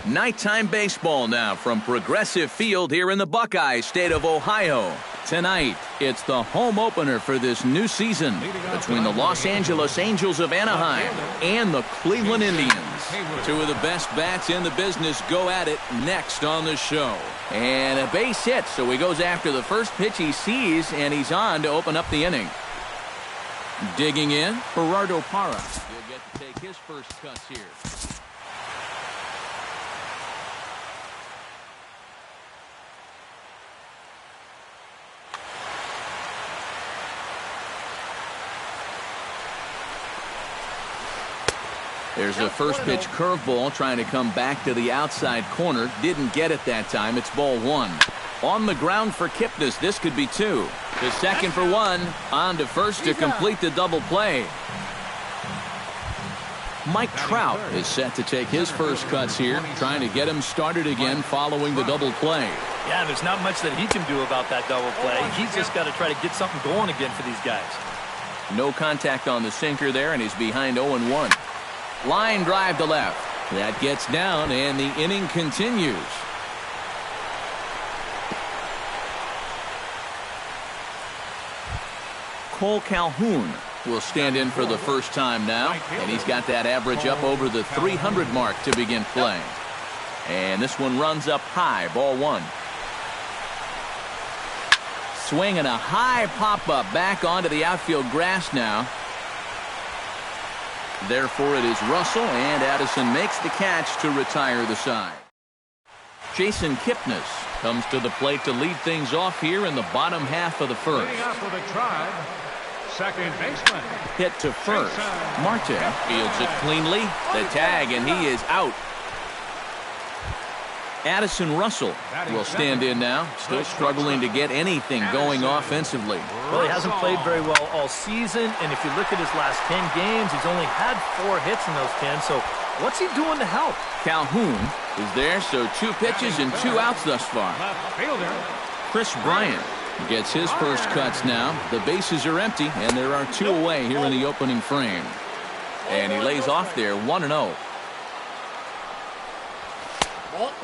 Nighttime baseball now from Progressive Field here in the Buckeye state of Ohio. Tonight, it's the home opener for this new season between the Los Angeles Angels of Anaheim and the Cleveland Indians. Two of the best bats in the business go at it next on the show. And a base hit, so he goes after the first pitch he sees, and he's on to open up the inning. Digging in, Gerardo Parra. He'll get to take his first cuts here. There's a first pitch curveball trying to come back to the outside corner. Didn't get it that time. It's ball one. On the ground for Kipnis. This could be two. To second for one. On to first to complete the double play. Mike Trout is set to take his first cuts here, trying to get him started again following the double play. Yeah, there's not much that he can do about that double play. He's just got to try to get something going again for these guys. No contact on the sinker there, and he's behind 0-1. Line drive to left. That gets down, and the inning continues. Cole Calhoun will stand in for the first time now, and he's got that average up over the 300 mark to begin play. And this one runs up high, ball one. Swinging a high pop-up back onto the outfield grass now. Therefore, it is Russell, and Addison makes the catch to retire the side. Jason Kipnis comes to the plate to lead things off here in the bottom half of the first. For the Tribe, second baseman. Hit to first. Marte fields it cleanly. The tag, and he is out. Addison Russell will stand in now, still struggling to get anything going offensively. Well, he hasn't played very well all season, and if you look at his last 10 games, he's only had 4 hits in those 10, so what's he doing to help? Calhoun is there, so 2 pitches and 2 outs thus far. Chris Bryant gets his first cuts now. The bases are empty, and there are 2 away here in the opening frame. And he lays off there 1-0.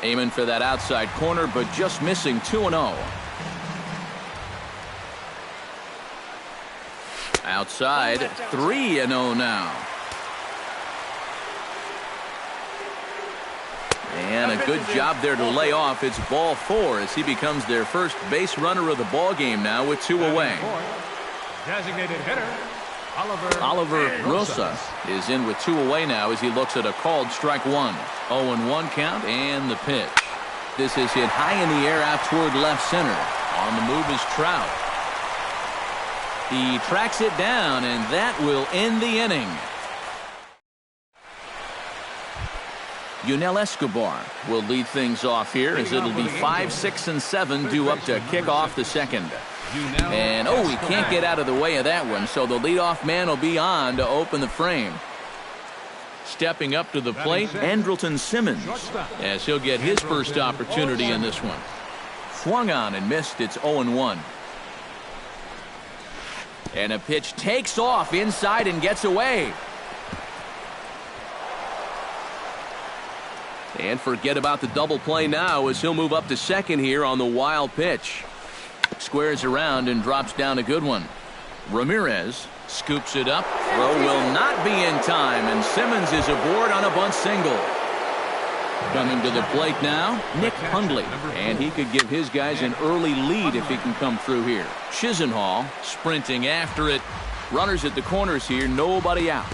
Aiming for that outside corner, but just missing 2-0. Outside, 3-0 now. And a good job there to lay off. It's ball 4 as he becomes their first base runner of the ball game now with 2 away. Designated hitter, Oliver Rosas is in with 2 away now as he looks at a called strike 1. 0-1 count and the pitch. This is hit high in the air out toward left center. On the move is Trout. He tracks it down, and that will end the inning. Yunel Escobar will lead things off here as it'll be 5, 6, and 7 due up to kick off the second. And he can't get out of the way of that one, so the leadoff man will be on to open the frame. Stepping up to the plate, Andrelton Simmons, as he'll get his first opportunity in this one. Swung on and missed. It's 0-1. And a pitch takes off inside and gets away. And forget about the double play now as he'll move up to second here on the wild pitch. Squares around and drops down a good one. Ramirez scoops it up. Throw will not be in time, and Simmons is aboard on a bunt single. Coming to the plate now, Nick Hundley, and he could give his guys an early lead if he can come through here. Chisenhall sprinting after it. Runners at the corners here, nobody out.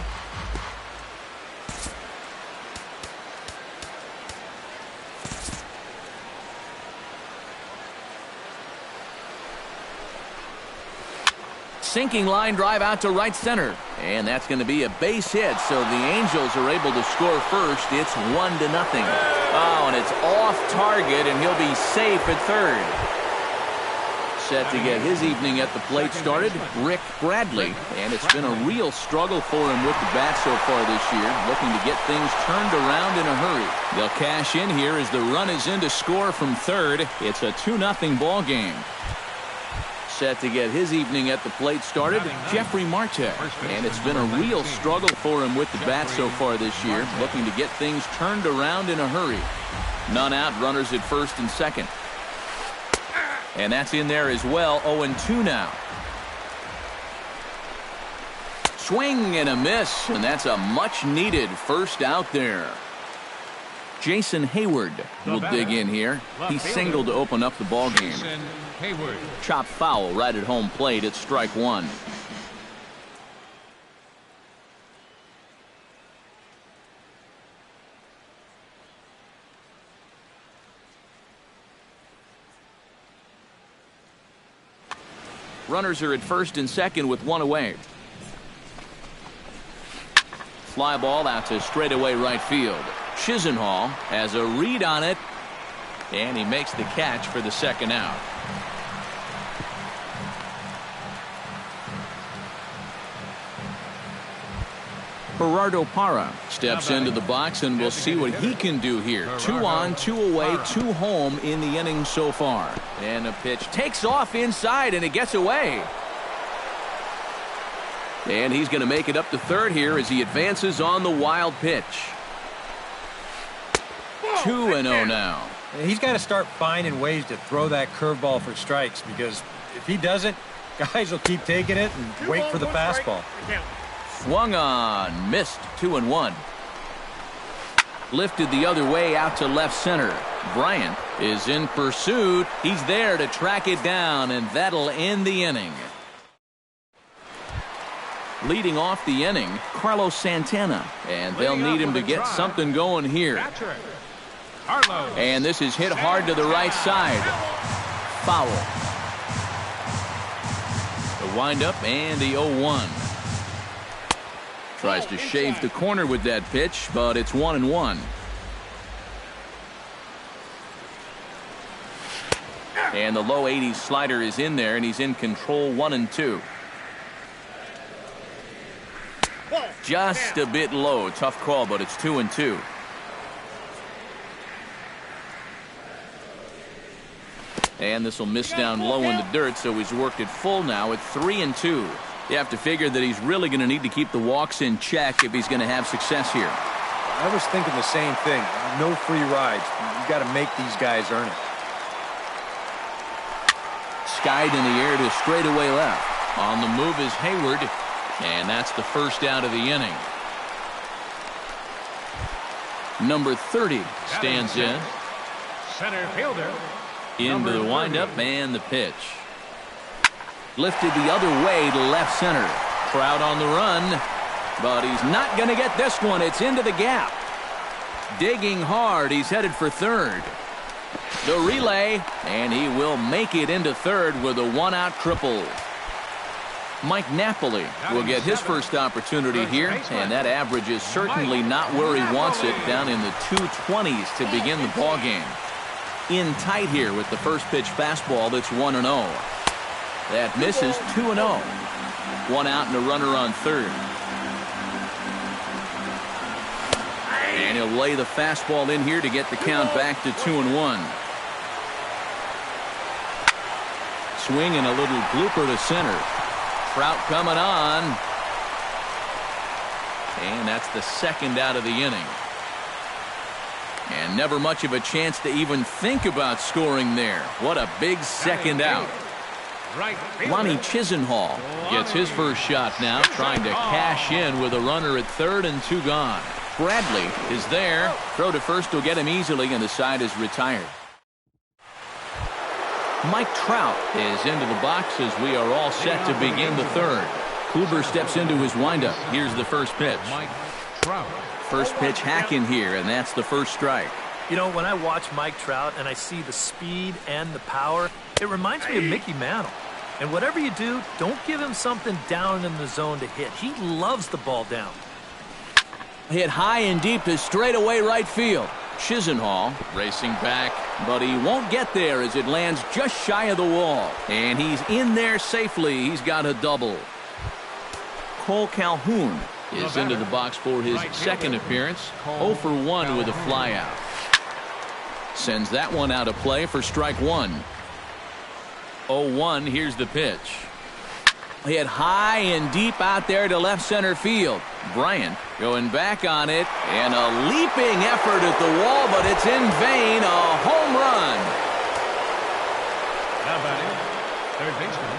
Sinking line drive out to right center, and that's going to be a base hit, so the Angels are able to score first. It's 1-0. Oh, and it's off target, and he'll be safe at third. Set to get his evening at the plate started, Rick Bradley, and it's been a real struggle for him with the bat so far this year, looking to get things turned around in a hurry. They'll cash in here as the run is in to score from third. It's a 2-0 ball game. set to get his evening at the plate started, Jeffrey Marte. And it's been a real struggle for him with the bat so far this year, looking to get things turned around in a hurry. None out, runners at first and second. And that's in there as well, 0-2 now. Swing and a miss, and that's a much-needed first out there. Jason Hayward will dig in here. He singled to open up the ballgame. Chop foul right at home plate at strike one. Runners are at first and second with one away. Fly ball out to straightaway right field. Chisenhall has a read on it, and he makes the catch for the second out. Gerardo Parra steps into the box, and we'll see what he can do here. 2 on, 2 away, 2 home in the inning so far. And a pitch takes off inside, and it gets away. And he's going to make it up to third here as he advances on the wild pitch. 2-0 now. He's got to start finding ways to throw that curveball for strikes, because if he doesn't, guys will keep taking it and wait for the fastball. Swung on, missed. 2-1. Lifted the other way out to left center. Bryant is in pursuit. He's there to track it down, and that'll end the inning. Leading off the inning, Carlos Santana, and they'll need him to get something going here. And this is hit hard to the right side. Foul. The windup and the 0-1. Tries to shave the corner with that pitch, but it's 1-1. And the low 80s slider is in there, and he's in control. 1-2. Just a bit low. Tough call, but it's 2-2. And this will miss down low in the dirt, so he's worked it full now at 3-2. You have to figure that he's really going to need to keep the walks in check if he's going to have success here. I was thinking the same thing. No free rides. You got to make these guys earn it. Skied in the air to straightaway left. On the move is Hayward, and that's the first out of the inning. Number 30 stands in. Center fielder. Into the windup and the pitch. Lifted the other way to left center. Trout on the run, but he's not going to get this one. It's into the gap. Digging hard. He's headed for third. The relay, and he will make it into third with a one-out triple. Mike Napoli will get his first opportunity here, and that average is certainly not where he wants it, down in the 220s to begin the ballgame. In tight here with the first pitch fastball that's 1-0. That misses. 2-0. One out and a runner on third. And he'll lay the fastball in here to get the count back to 2-1. Swing and a little blooper to center. Trout coming on. And that's the second out of the inning. And never much of a chance to even think about scoring there. What a big second out. Lonnie Chisenhall gets his first shot now, trying to cash in with a runner at third and 2 gone. Bradley is there. Throw to first will get him easily, and the side is retired. Mike Trout is into the box as we are all set to begin the third. Kluber steps into his windup. Here's the first pitch. Mike Trout. First pitch hack in here, and that's the first strike. You know, when I watch Mike Trout and I see the speed and the power, it reminds me of Mickey Mantle. And whatever you do, don't give him something down in the zone to hit. He loves the ball down. Hit high and deep to straightaway right field. Chisenhall racing back, but he won't get there as it lands just shy of the wall. And he's in there safely. He's got a double. Cole Calhoun is into the box for his second appearance. 0 for 1 with a flyout. Sends that one out of play for strike one. 0-1, here's the pitch. Hit high and deep out there to left center field. Bryant going back on it, and a leaping effort at the wall, but it's in vain. A home run. Now batting, third baseman,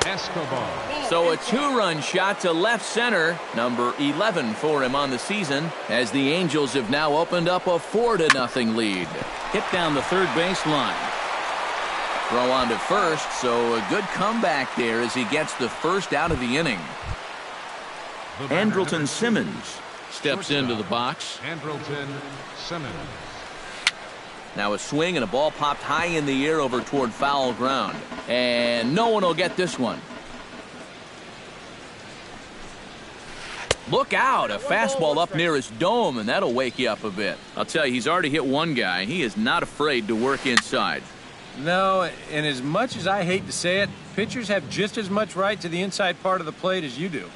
Escobar. So a two-run shot to left center, number 11 for him on the season, as the Angels have now opened up a 4-0 lead. Hit down the third baseline. Throw on to first, so a good comeback there as he gets the first out of the inning. Andrelton Simmons steps into the box. Andrelton Simmons. Now a swing and a ball popped high in the air over toward foul ground. And no one will get this one. Look out, a fastball up near his dome, and that'll wake you up a bit. I'll tell you, he's already hit one guy. He is not afraid to work inside. No, and as much as I hate to say it, pitchers have just as much right to the inside part of the plate as you do.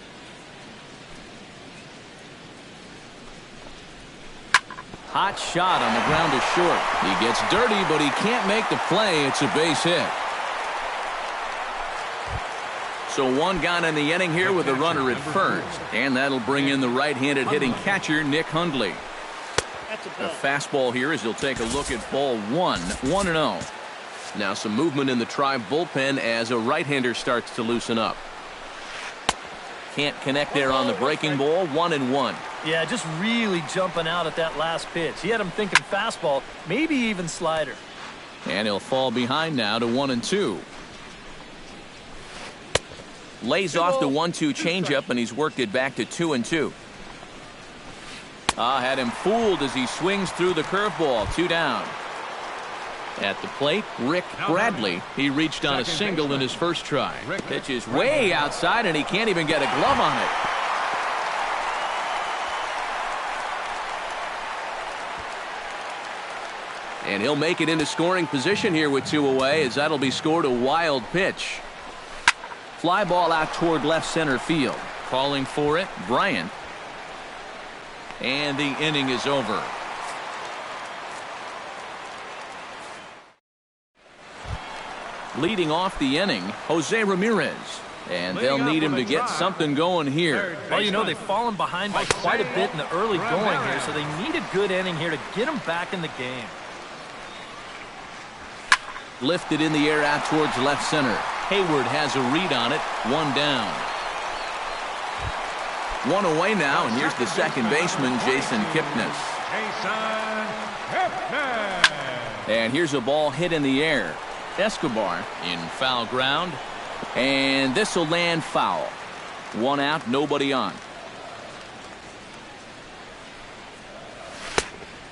Hot shot on the ground to short. He gets dirty, but he can't make the play. It's a base hit. So one gone in the inning here with a runner at first. And that'll bring in the right-handed hitting catcher, Nick Hundley. A fastball here as he'll take a look at ball one. 1-0. Now some movement in the Tribe bullpen as a right-hander starts to loosen up. Can't connect there on the breaking ball. 1-1. Yeah, just really jumping out at that last pitch. He had him thinking fastball, maybe even slider. And he'll fall behind now to 1-2. Lays off the 1-2 changeup, and he's worked it back to 2-2. Had him fooled as he swings through the curveball. 2 down. At the plate, Rick Bradley. He reached on a single in his first try. Pitch is way outside, and he can't even get a glove on it. And he'll make it into scoring position here with 2 away, as that'll be scored a wild pitch. Fly ball out toward left center field. Calling for it, Bryant. And the inning is over. Leading off the inning, Jose Ramirez. And they'll need him to get something going here. Well, you know, they've fallen behind by quite a bit in the early going here, so they need a good inning here to get them back in the game. Lifted in the air out towards left center. Hayward has a read on it. 1 down. 1 away now, and here's the second baseman, Jason Kipnis. And here's a ball hit in the air. Escobar in foul ground, and this will land foul. 1 out, nobody on.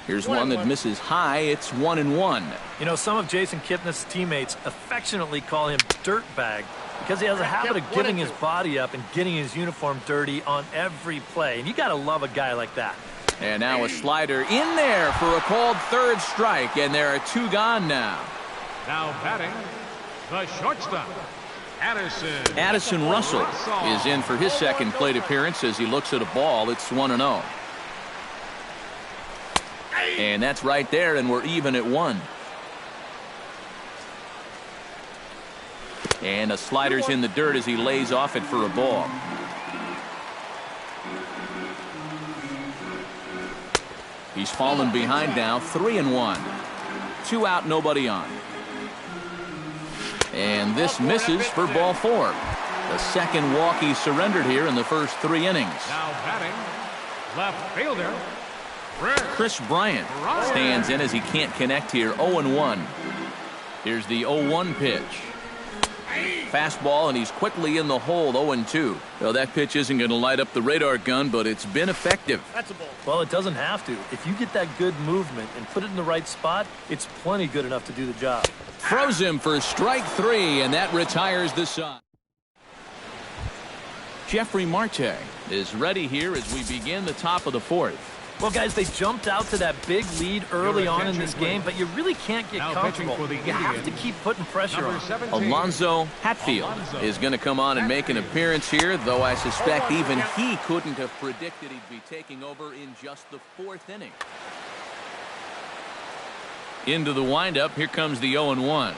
Here's one that misses high. It's 1-1. You know, some of Jason Kipnis' teammates affectionately call him Dirtbag because he has a habit of giving his body up and getting his uniform dirty on every play, and you got to love a guy like that. And now a slider in there for a called third strike, and there are 2 gone now. Now batting, the shortstop, Addison. Addison Russell is in for his second plate appearance as he looks at a ball. It's 1-0. And that's right there, and we're even at 1. And a slider's in the dirt as he lays off it for a ball. He's fallen behind now. 3-1. 2 out, nobody on. And this misses for ball 4. The second walk he surrendered here in the first 3 innings. Now batting, left fielder, Chris Bryant stands in as he can't connect here. 0-1. Here's the 0-1 pitch. Fastball, and he's quickly in the hole. 0-2. Well, that pitch isn't going to light up the radar gun, but it's been effective. Well, it doesn't have to. If you get that good movement and put it in the right spot, it's plenty good enough to do the job. Throws him for strike 3, and that retires the side. Jeffrey Marte is ready here as we begin the top of the 4th. Well, guys, they jumped out to that big lead early on in this game, but you really can't get comfortable. You have to keep putting pressure on. Alonzo Hatfield is going to come on and make an appearance here, though I suspect even he couldn't have predicted he'd be taking over in just the 4th inning. Into the windup, here comes the 0-1.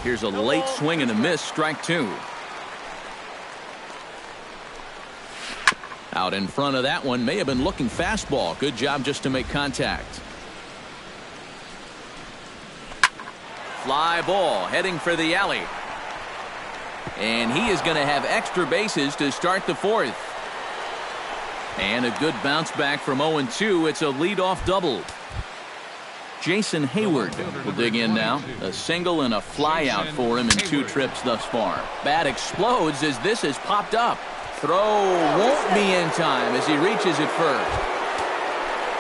Here's a late swing and a miss, strike two. Out in front of that one, may have been looking fastball. Good job just to make contact. Fly ball heading for the alley. And he is going to have extra bases to start the fourth. And a good bounce back from 0-2. It's a leadoff double. Jason Hayward will dig in now. A single and a fly out for him in 2 trips thus far. Bat explodes as this has popped up. Throw won't be in time as he reaches it first.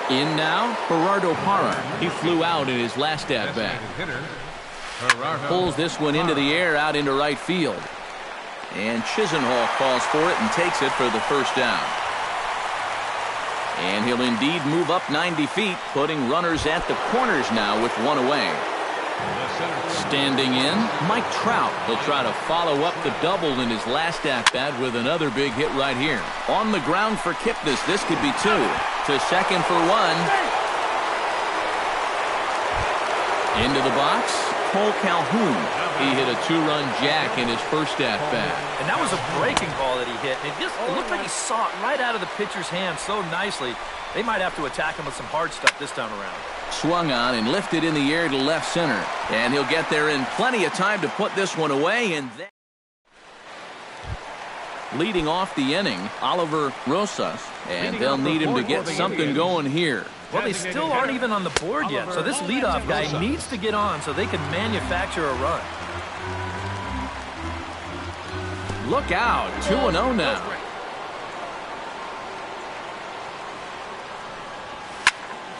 In now, Gerardo Parra. He flew out in his last at-bat. Pulls this one into the air out into right field. And Chisenhall calls for it and takes it for the first down. And he'll indeed move up 90 feet, putting runners at the corners now with one away. Standing in, Mike Trout. He'll try to follow up the double in his last at-bat with another big hit right here. On the ground for Kipnis. This could be 2. To second for 1. Into the box, Cole Calhoun. He hit a 2-run jack in his first at-bat. And that was a breaking ball that he hit. It looked like he saw it right out of the pitcher's hand so nicely. They might have to attack him with some hard stuff this time around. Swung on and lifted in the air to left center. And he'll get there in plenty of time to put this one away. And then leading off the inning, Oliver Rosas. And they'll need him to get something going here. Well, they still aren't even on the board yet, so this leadoff guy needs to get on so they can manufacture a run. Look out, 2-0 now.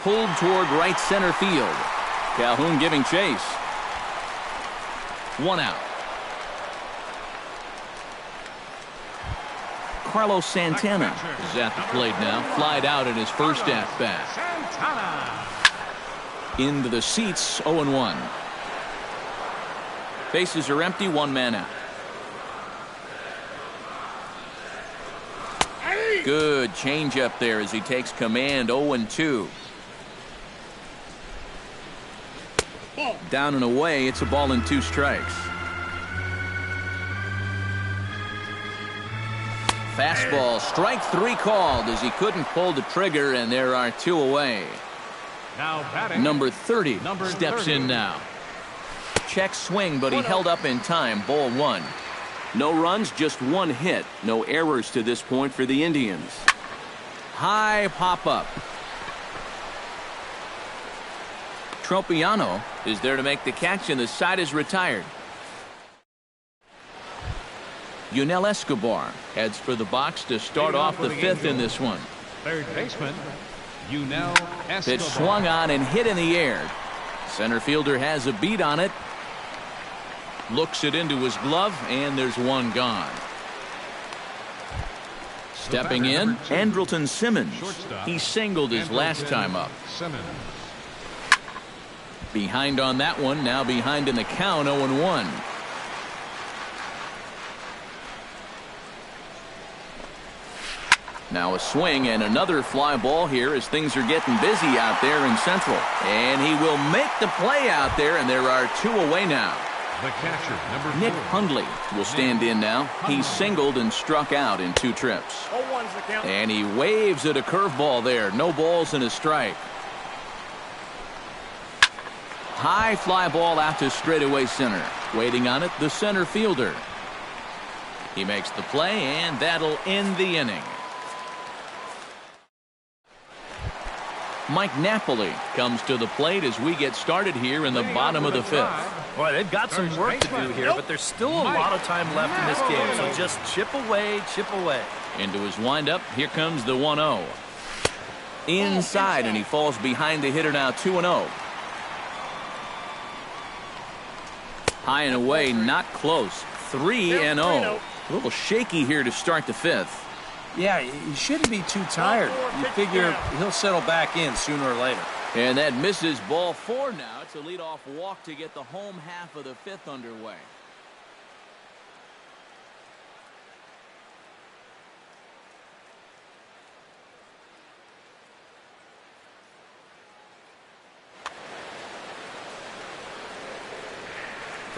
Pulled toward right center field. Calhoun giving chase. 1 out. Carlos Santana is at the plate now. Flied out in his first at-bat. Into the seats, 0-1. Bases are empty, 1 man out. Good changeup there as he takes command, 0-2. Down and away, it's a ball and 2 strikes. Fastball, strike 3 called as he couldn't pull the trigger, and there are 2 away. Now batting, Number 30 steps in now. Check swing, but he held up in time. Ball 1. No runs, just 1 hit. No errors to this point for the Indians. High pop-up. Tropiano is there to make the catch, and the side is retired. Yunel Escobar heads for the box to start off the 5th in this one. third baseman, Yunel Escobar. Pitch swung on and hit in the air. Center fielder has a beat on it. Looks it into his glove, and there's 1 gone. Stepping in, Andrelton Simmons. He singled his last time up. Simmons. Behind on that one, now behind in the count, 0-1. Now a swing and another fly ball here as things are getting busy out there in Central. And he will make the play out there, and there are 2 away now. The catcher, number 4. Nick Hundley will stand in now. He singled and struck out in 2 trips. And he waves at a curveball there. No balls and a strike. High fly ball out to straightaway center. Waiting on it, the center fielder. He makes the play, and that'll end the inning. Mike Napoli comes to the plate as we get started here in the bottom of the 5th. Boy, they've got some work to do here, but there's still a lot of time left in this game, so just chip away, chip away. Into his windup, here comes the 1-0. Inside, and he falls behind the hitter now, 2-0. High and away, not close. 3-0. A little shaky here to start the 5th. Yeah, he shouldn't be too tired. You figure he'll settle back in sooner or later. And that misses ball 4 now. It's a leadoff walk to get the home half of the 5th underway.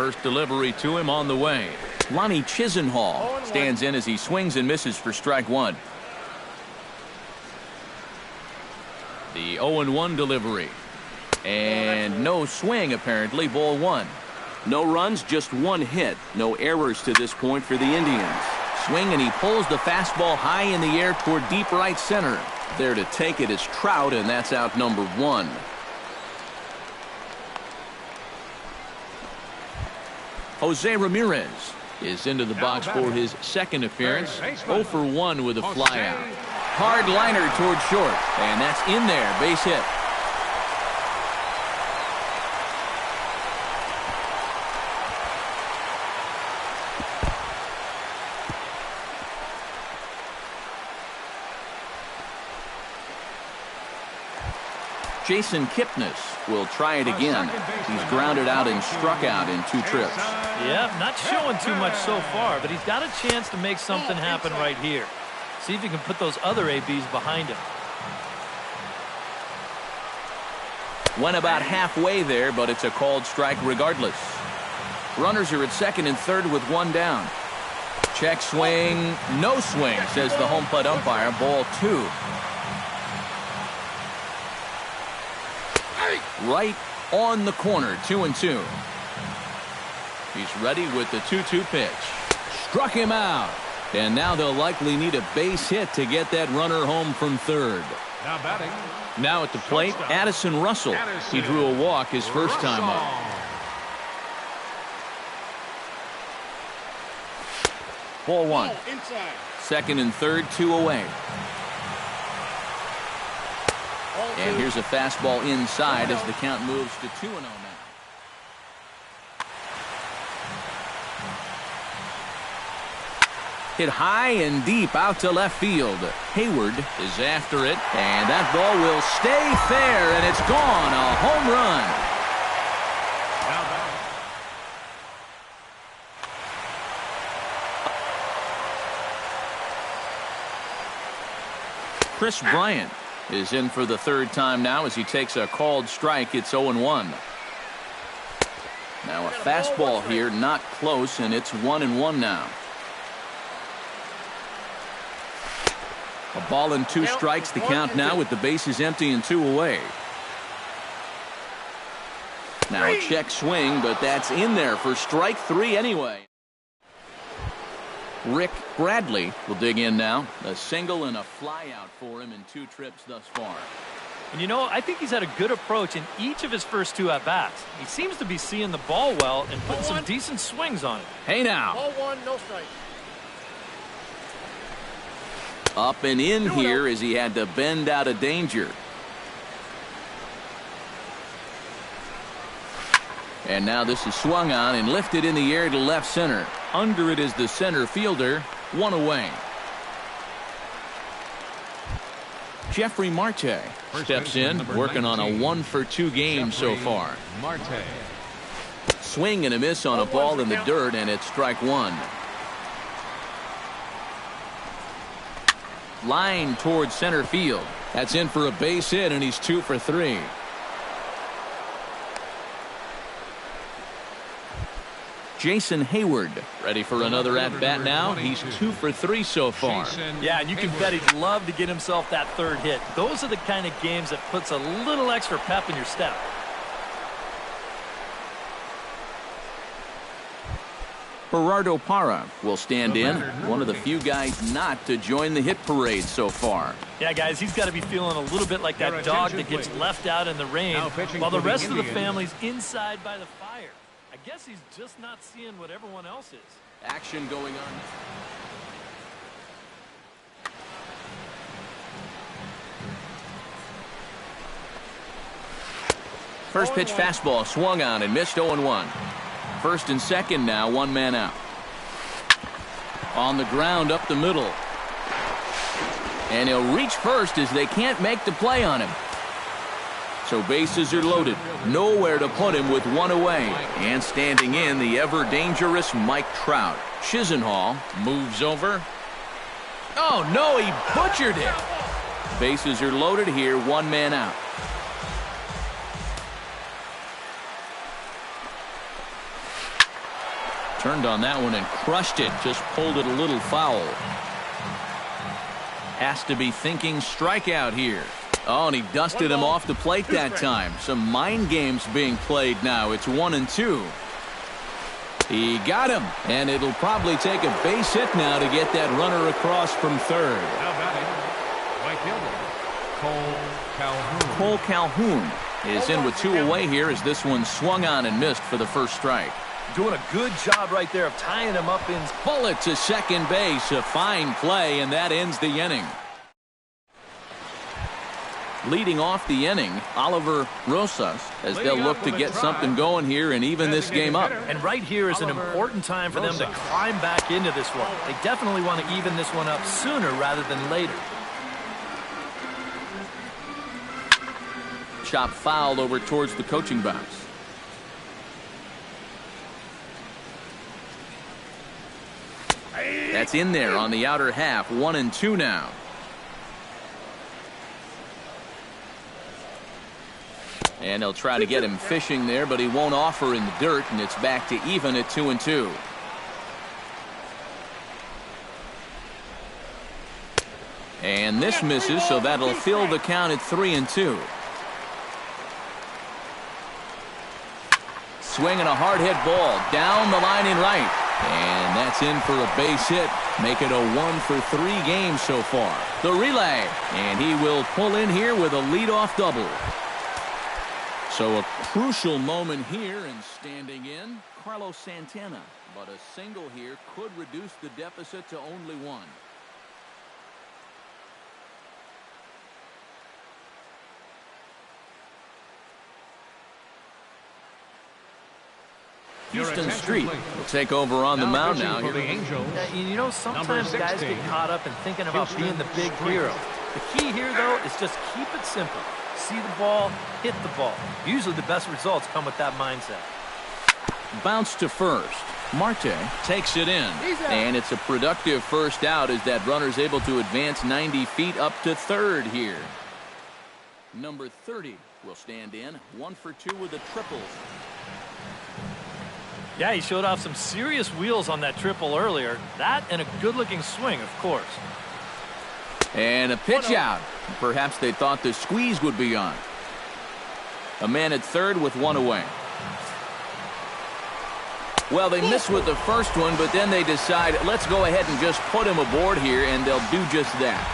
First delivery to him on the way. Lonnie Chisenhall stands in as he swings and misses for strike one. The 0-1 delivery. And no swing, apparently, ball one. No runs, just one hit. No errors to this point for the Indians. Swing, and he pulls the fastball high in the air toward deep right center. There to take it is Trout, and that's out number one. Jose Ramirez is into the box for his second appearance. 0 for 1 with a flyout. Hard liner toward short, and that's in there, base hit. Jason Kipnis will try it again. He's grounded out and struck out in 2 trips. Yeah, not showing too much so far, but he's got a chance to make something happen right here. See if he can put those other ABs behind him. Went about halfway there, but it's a called strike regardless. Runners are at second and third with 1 down. Check swing, no swing, says the home plate umpire. Ball 2. Right on the corner, 2-2. He's ready with the 2-2 pitch. Struck him out. And now they'll likely need a base hit to get that runner home from third. Now batting. Now at the plate, Addison Russell. He drew a walk his first time up. Ball 1. Second and third, 2 away. And here's a fastball inside as the count moves to 2-0 now. Hit high and deep out to left field. Hayward is after it, and that ball will stay fair, and it's gone. A home run. Chris Bryant is in for the third time now as he takes a called strike. It's 0-1. Now a fastball here, not close, and it's 1-1 now. A ball and 2 strikes, the count now with the bases empty and 2 away. Now a check swing, but that's in there for strike 3 anyway. Rick Bradley will dig in now. A single and a fly out for him in 2 trips thus far. And you know, I think he's had a good approach in each of his first 2 at-bats. He seems to be seeing the ball well and putting some decent swings on it. Hey now. Ball 1, no strike. Up and in here as he had to bend out of danger. And now this is swung on and lifted in the air to left center. Under it is the center fielder. 1 away. Jeffrey Marte steps in, working on a 1-for-2 game so far. Marte. Swing and a miss on a ball in the dirt, and it's strike 1. Line towards center field. That's in for a base hit, and he's 2 for 3. Jason Hayward ready for another at-bat now. He's 2 for 3 so far. Yeah, and you can bet he'd love to get himself that third hit. Those are the kind of games that puts a little extra pep in your step. Gerardo Parra will stand in. One of the few guys not to join the hit parade so far. Yeah, guys, he's got to be feeling a little bit like that dog that gets left out in the rain while the rest of the family's inside by the fire. I guess he's just not seeing what everyone else is. Action going on. First pitch fastball swung on and missed. 0-1. First and second now, 1 man out. On the ground up the middle. And he'll reach first as they can't make the play on him. So bases are loaded. Nowhere to put him with 1 away. And standing in, the ever-dangerous Mike Trout. Chisenhall moves over. Oh, no, he butchered it. Bases are loaded here, 1 man out. Turned on that one and crushed it. Just pulled it a little foul. Has to be thinking strikeout here. Oh, and he dusted him off the plate that time. Some mind games being played now. It's 1-2. He got him, and it'll probably take a base hit now to get that runner across from third. Now batting, right fielder, Cole Calhoun. Cole Calhoun is in with 2 away here as this one swung on and missed for the first strike. Doing a good job right there of tying him up in. Bullet to second base. A fine play, and that ends the inning. Leading off the inning, Oliver Rosas, as they'll look to get something going here and even this game up. And right here is an important time for them to climb back into this one. They definitely want to even this one up sooner rather than later. Chop fouled over towards the coaching box. That's in there on the outer half. 1-2 now. And they'll try to get him fishing there, but he won't offer in the dirt, and it's back to even at 2-2. And this misses, so that'll fill the count at 3-2. Swinging a hard hit ball down the line in right. And that's in for a base hit. Make it a 1-for-3 game so far. The relay. And he will pull in here with a leadoff double. So a crucial moment here, and standing in, Carlos Santana. But a single here could reduce the deficit to only 1. Houston Street will take over on the mound now. For the Angels, You know, sometimes guys get caught up in thinking about being the big hero. The key here, though, is just keep it simple. See the ball, hit the ball. Usually the best results come with that mindset. Bounce to first. Marte takes it in. And it's a productive first out as that runner's able to advance 90 feet up to third here. Number 30 will stand in. 1-for-2 with the triples. Yeah, he showed off some serious wheels on that triple earlier. That and a good-looking swing, of course. And a pitch out. Perhaps they thought the squeeze would be on. A man at third with 1 away. Well, they miss with the first one, but then they decide, let's go ahead and just put him aboard here, and they'll do just that.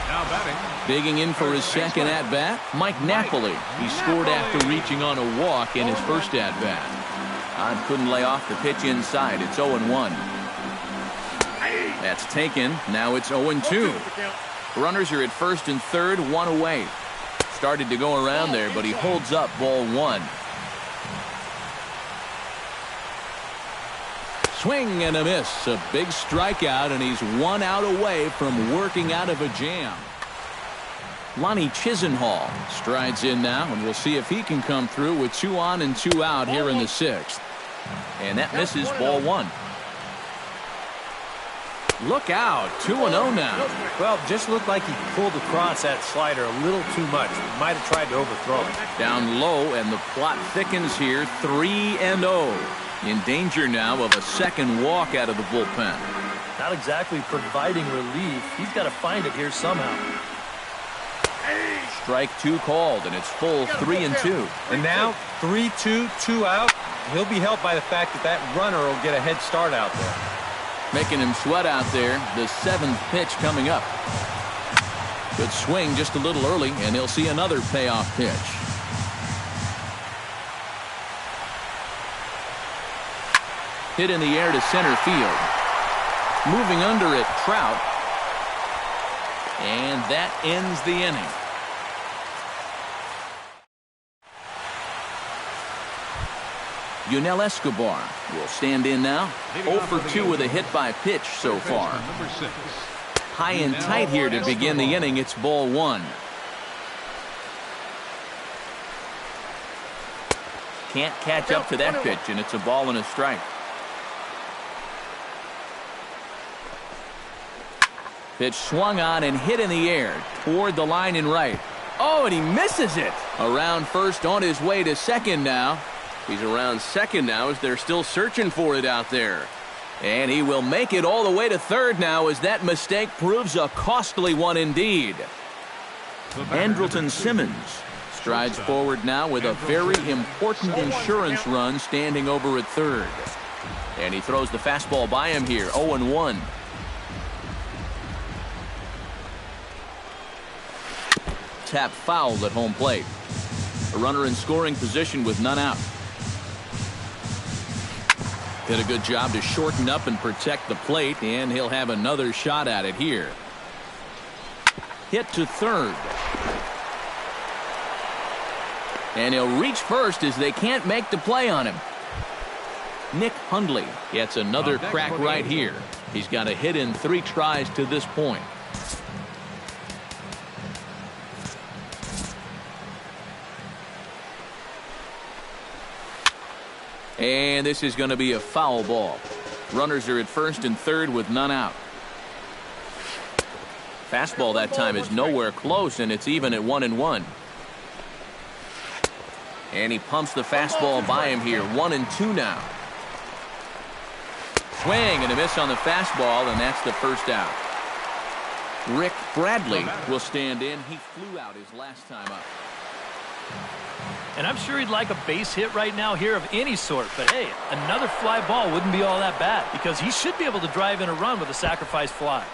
now batting. Digging in for his second at-bat, Mike Napoli. He scored after reaching on a walk in his first at-bat. Odd couldn't lay off the pitch inside. It's 0-1. That's taken. Now it's 0-2. Runners are at first and third, 1 away. Started to go around there, but he holds up ball 1. Swing and a miss. A big strikeout, and he's 1 out away from working out of a jam. Lonnie Chisenhall strides in now, and we'll see if he can come through with 2 on and 2 out here in the 6th. And that misses ball 1. Look out, 2-0 now. Well, just looked like he pulled across that slider a little too much. He might have tried to overthrow it. Down low, and the plot thickens here, 3-0. In danger now of a second walk out of the bullpen. Not exactly providing relief. He's got to find it here somehow. Strike 2 called, and it's full 3-2. And now 3-2, 2 out. He'll be helped by the fact that that runner will get a head start out there. Making him sweat out there. The 7th pitch coming up. Good swing just a little early, and he'll see another payoff pitch. Hit in the air to center field. Moving under it, Trout. And that ends the inning. Yunel Escobar will stand in now. 0 for 2 with a hit by pitch so far. High and tight here to begin the inning. It's ball 1. Can't catch up to that pitch, and it's a ball and a strike. Pitch swung on and hit in the air toward the line in right. Oh, and he misses it. Around first, on his way to second now. He's around second now as they're still searching for it out there. And he will make it all the way to third now as that mistake proves a costly one indeed. Andrelton Simmons strides forward now with a very important insurance run standing over at third. And he throws the fastball by him here, 0-1. Tap foul at home plate. A runner in scoring position with none out. Did a good job to shorten up and protect the plate, and he'll have another shot at it here. Hit to third. And he'll reach first as they can't make the play on him. Nick Hundley gets another crack right here. He's got a hit in 3 tries to this point. And this is going to be a foul ball. Runners are at first and third with none out. Fastball that time is nowhere close, and it's even at 1-1. And he pumps the fastball by him here, 1-2 now. Swing and a miss on the fastball, and that's the first out. Rick Bradley will stand in. He flew out his last time up. And I'm sure he'd like a base hit right now here of any sort. But, hey, another fly ball wouldn't be all that bad because he should be able to drive in a run with a sacrifice fly.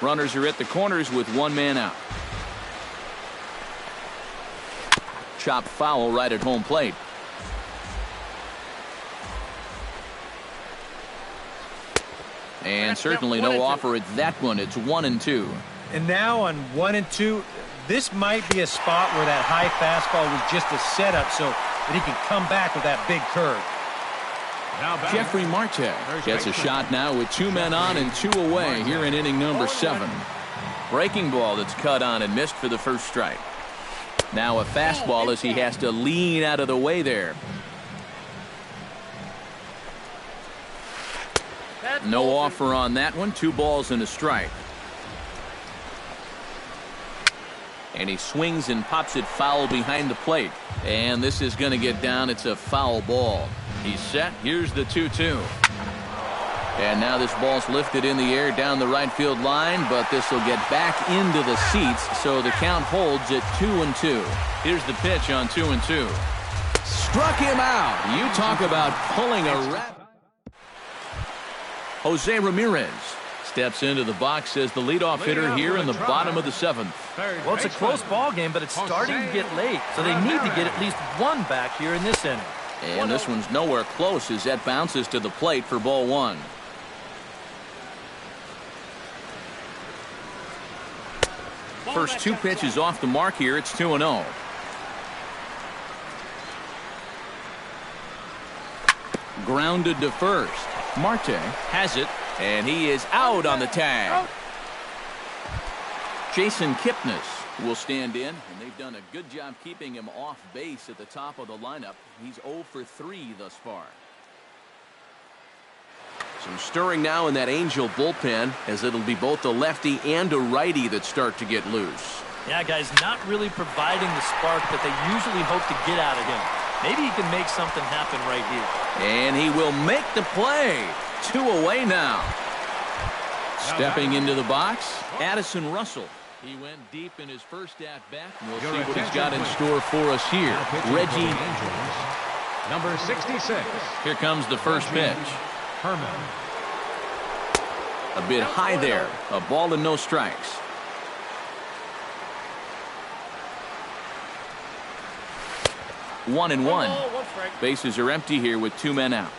Runners are at the corners with 1 man out. Chop foul right at home plate. And certainly no offer at that one. It's 1-2. And now on 1-2, this might be a spot where that high fastball was just a setup so that he can come back with that big curve. Jeffrey Marte gets a shot now with 2 men on and 2 away here in inning number 7. Breaking ball that's cut on and missed for the first strike. Now a fastball as he has to lean out of the way there. No offer on that one. 2 balls and a strike. And he swings and pops it foul behind the plate. And this is going to get down. It's a foul ball. He's set. Here's the 2-2. And now this ball's lifted in the air down the right field line, but this will get back into the seats, so the count holds at 2-2. Here's the pitch on 2-2. Struck him out. You talk about pulling a rabbit. Jose Ramirez steps into the box as the leadoff hitter here in the bottom of the 7th. Well, it's a close ball game, but it's starting to get late, so they need to get at least 1 back here in this inning. And this one's nowhere close as that bounces to the plate for ball 1. First 2 pitches off the mark here. It's 2-0. Grounded to first. Marte has it, and he is out on the tag. Jason Kipnis will stand in, and they've done a good job keeping him off base at the top of the lineup. He's 0 for 3 thus far. Some stirring now in that Angel bullpen, as it'll be both a lefty and a righty that start to get loose. Yeah, guys, not really providing the spark that they usually hope to get out of him. Maybe he can make something happen right here. And he will make the play. 2 away now. Stepping into the box, Addison Russell. He went deep in his first at-bat. We'll see what he's got in store for us here. Reggie. Number 66. Here comes the first pitch. Herman. A bit high there. A ball and no strikes. One and one. Bases are empty here with 2 men out.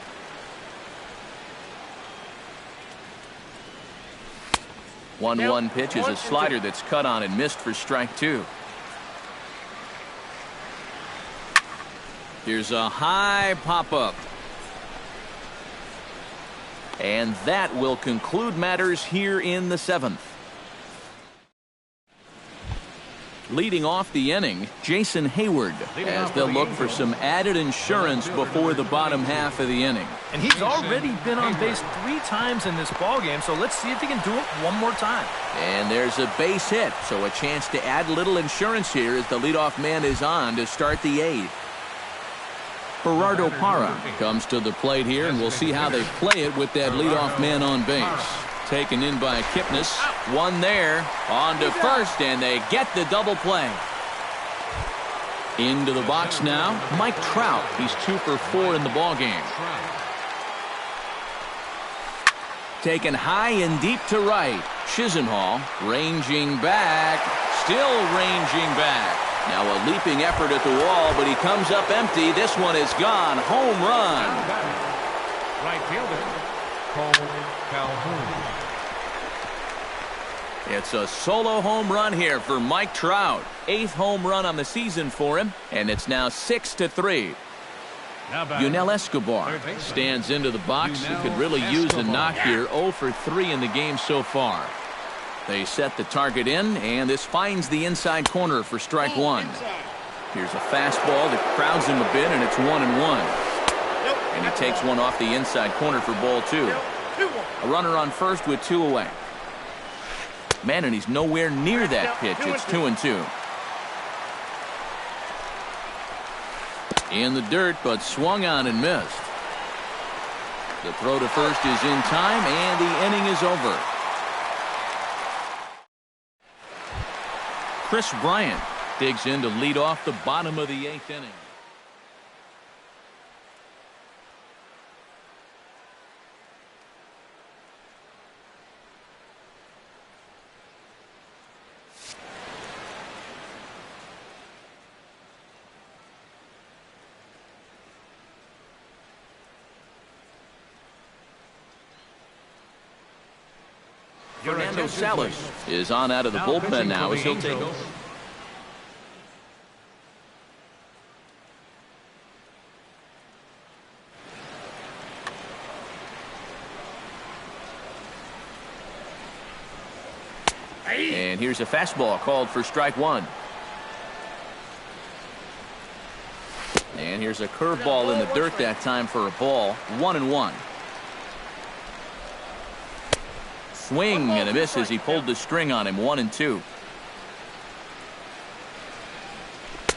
One pitch is a slider that's cut on and missed for strike 2. Here's a high pop-up. And that will conclude matters here in the 7th. Leading off the inning, Jason Hayward, as they'll look for some added insurance before the bottom half of the inning. And he's already been on base 3 times in this ballgame, so let's see if he can do it one more time. And there's a base hit, so a chance to add a little insurance here as the leadoff man is on to start the 8th. Gerardo Parra comes to the plate here, and we'll see how they play it with that leadoff man on base. Taken in by Kipnis. One there. On to first, and they get the double play. Into the box now, Mike Trout. He's 2 for 4 in the ballgame. Taken high and deep to right. Chisenhall ranging back. Still ranging back. Now a leaping effort at the wall, but he comes up empty. This one is gone. Home run. Right fielder, Cole Calhoun. It's a solo home run here for Mike Trout. 8th home run on the season for him, and it's now 6-3. Yunel Escobar stands into the box. He could really use a knock here. 0 for 3 in the game so far. They set the target in, and this finds the inside corner for strike one. Here's a fastball that crowds him a bit, and it's 1-1. And he takes one off the inside corner for ball 2. A runner on first with 2 away. Man, and he's nowhere near that pitch. It's 2-2. In the dirt, but swung on and missed. The throw to first is in time, and the inning is over. Chris Bryant digs in to lead off the bottom of the 8th inning. Fernando Salas is on out of the bullpen now as he'll take over. And here's a fastball called for strike one. And here's a curveball in the dirt that time for a ball. 1-1. Swing and a miss as he pulled the string on him. 1-2.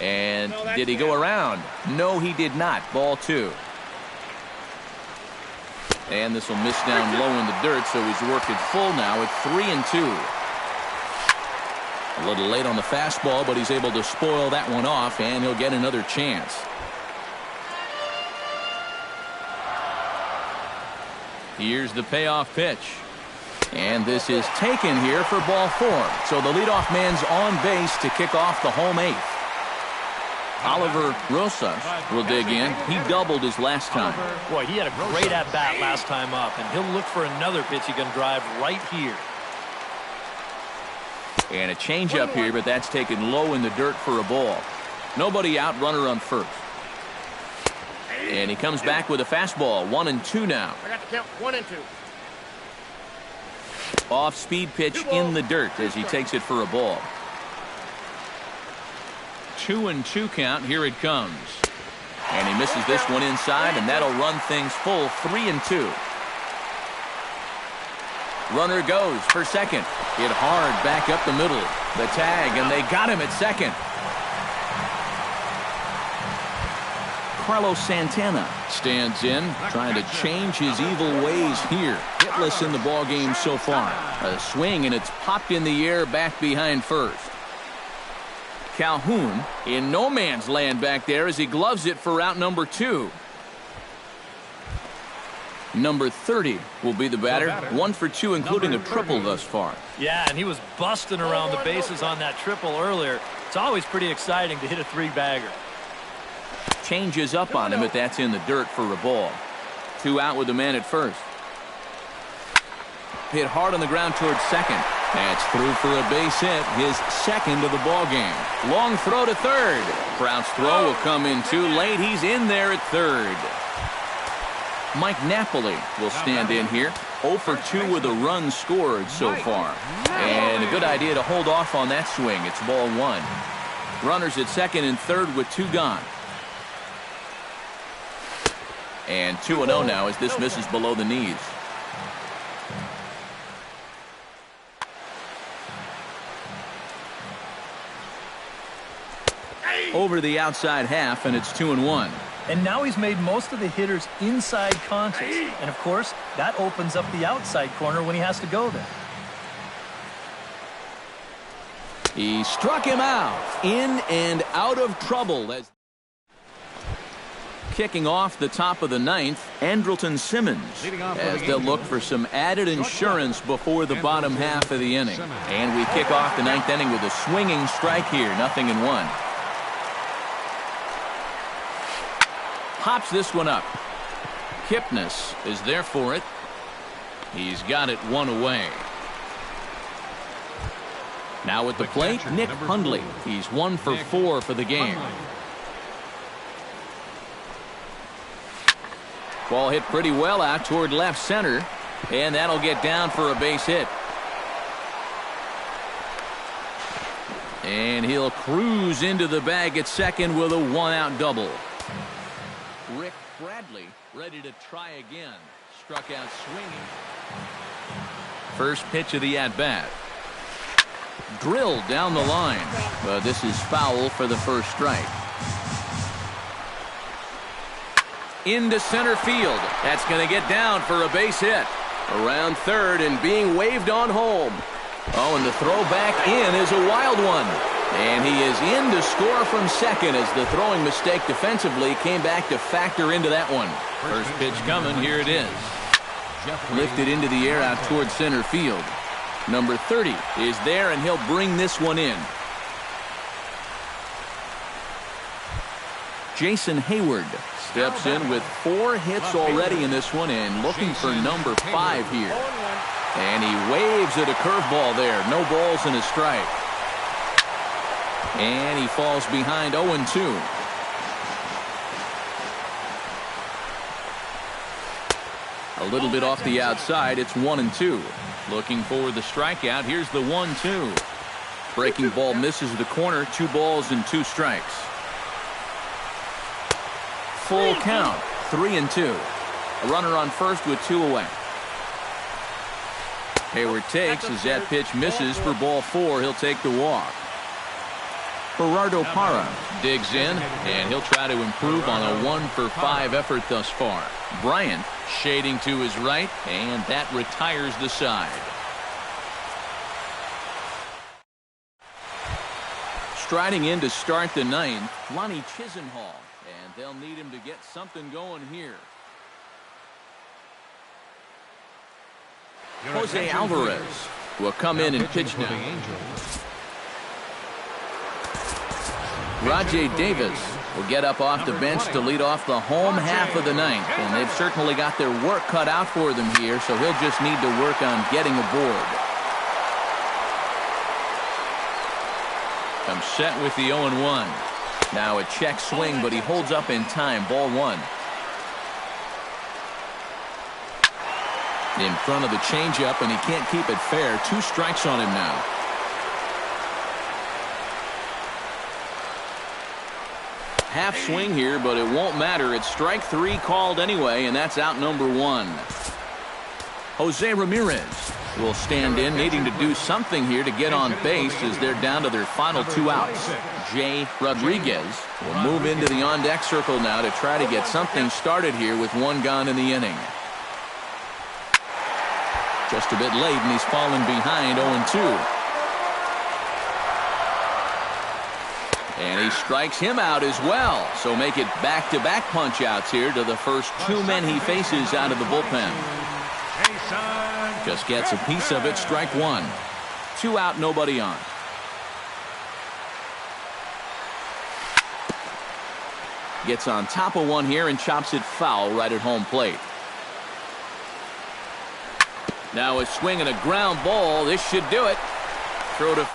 And did he go around? No, he did not. Ball 2. And this will miss down low in the dirt, so he's worked it full now at 3-2. A little late on the fastball, but he's able to spoil that one off, and he'll get another chance. Here's the payoff pitch. And this is taken here for ball 4. So the leadoff man's on base to kick off the home 8th. Oliver Rosas will dig in. He doubled his last time. Boy, he had a great at-bat last time up, and he'll look for another pitch he can drive right here. And a changeup here, but that's taken low in the dirt for a ball. Nobody out, runner on first. And he comes back with a fastball. 1-2 now. I got to count 1-2. Off-speed pitch in the dirt as he takes it for a ball. 2-2 count. Here it comes. And he misses this one inside, and that'll run things full. 3-2. Runner goes for second. Hit hard back up the middle. The tag, and they got him at second. Carlos Santana stands in, trying to change his evil ways here. Hitless in the ballgame so far. A swing, and it's popped in the air back behind first. Calhoun in no man's land back there as he gloves it for out number 2. Number 30 will be the batter. 1 for 2, including a triple thus far. Yeah, and he was busting around the bases on that triple earlier. It's always pretty exciting to hit a 3-bagger. Changes up on him, but that's in the dirt for a ball. 2 out with the man at first. Hit hard on the ground towards second. That's through for a base hit, his second of the ball game. Long throw to third. Trout's throw will come in too late. He's in there at third. Mike Napoli will stand in here. 0 for 2 with a run scored so far. And a good idea to hold off on that swing. It's ball 1. Runners at second and third with 2 gone. And 2-0 now as this misses below the knees. Over the outside half, and it's 2-1. And now he's made most of the hitters inside conscious. And, of course, that opens up the outside corner when he has to go there. He struck him out. In and out of trouble. As kicking off the top of the ninth, Andrelton Simmons, as they'll look for some added insurance before the bottom half of the inning. And we kick off the ninth inning with a swinging strike here, 0-1. Pops this one up. Kipnis is there for it. He's got it one away. Now at the plate, Nick Hundley. He's 1 for 4 for the game. Ball hit pretty well out toward left center, and that'll get down for a base hit. And he'll cruise into the bag at second with a 1-out double. Rick Bradley ready to try again. Struck out swinging. First pitch of the at-bat. Drilled down the line, but this is foul for the first strike. Into center field. That's going to get down for a base hit. Around third and being waved on home. Oh, and the throw back in is a wild one. And he is in to score from second as the throwing mistake defensively came back to factor into that one. First pitch coming. Here it is. Lifted into the air out toward center field. Number 30 is there, and he'll bring this one in. Jason Hayward steps in with 4 hits already in this one and looking for number 5 here. And he waves at a curveball there. No balls and a strike. And he falls behind 0-2. A little bit off the outside. It's 1-2. Looking for the strikeout. Here's the 1-2. Breaking ball misses the corner. 2 balls and 2 strikes. Full count. 3-2. A runner on first with 2 away. Hayward takes as that pitch misses for ball 4. He'll take the walk. Gerardo Parra digs in, and he'll try to improve on a 1 for 5 effort thus far. Bryant shading to his right, and that retires the side. Striding in to start the ninth, Lonnie Chisenhall, and they'll need him to get something going here. Jose Alvarez will come in and pitch now. Rajay Davis will get up off the bench to lead off the home half of the ninth, and they've certainly got their work cut out for them here, so he'll just need to work on getting aboard. Comes set with the 0-1. Now a check swing, but he holds up in time. Ball 1. In front of the changeup, and he can't keep it fair. 2 strikes on him now. Half swing here, but it won't matter. It's strike 3 called anyway, and that's out number 1. Jose Ramirez will stand in, needing to do something here to get on base as they're down to their final 2 outs. Jay Rodriguez will move into the on-deck circle now to try to get something started here with 1 gone in the inning. Just a bit late, and he's fallen behind 0-2. And he strikes him out as well. So make it back-to-back punch-outs here to the first 2 men he faces out of the bullpen. Just gets a piece of it. Strike 1. 2 out, nobody on. Gets on top of one here and chops it foul right at home plate. Now a swing and a ground ball. This should do it. Throw to